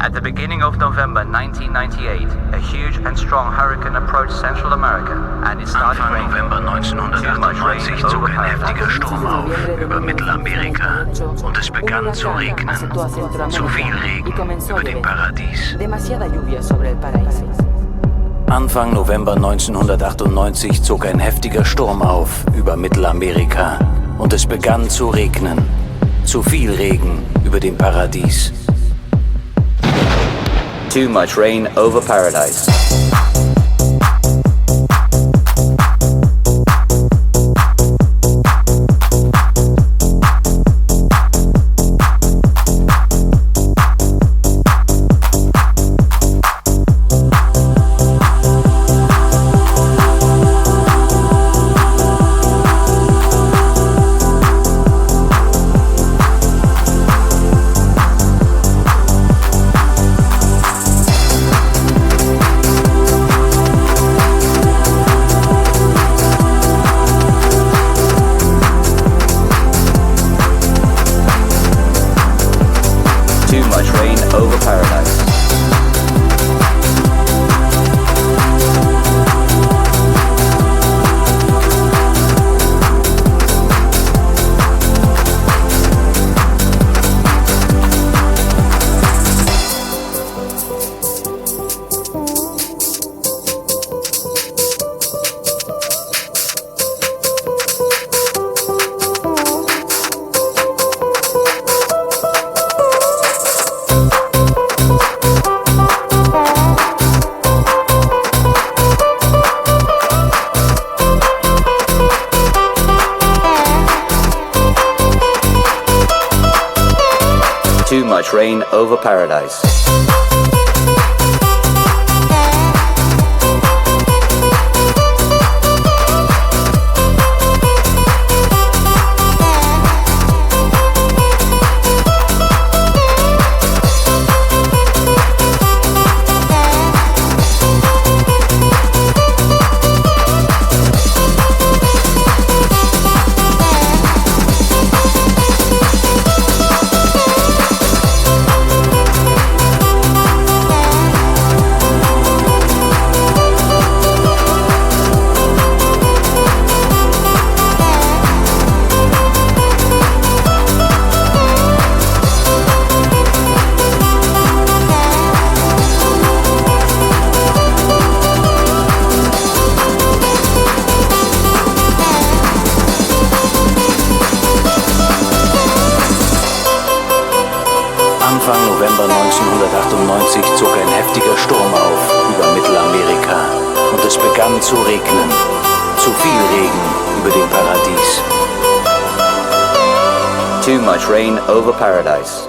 At the beginning of November 1998, a huge and strong hurricane approached Central America and it started Anfang November 1998 zog ein heftiger Sturm auf über Mittelamerika und es begann zu regnen. Zu viel Regen über dem Paradies. Anfang November 1998 zog ein heftiger Sturm auf über Mittelamerika und es begann zu regnen. Zu viel Regen über dem Paradies. Too much rain over paradise. Too much rain over paradise. Too much rain over paradise. Anfang November 1998 zog ein heftiger Sturm auf über Mittelamerika und es begann zu regnen. Zu viel Regen über dem Paradies. Too much rain over paradise.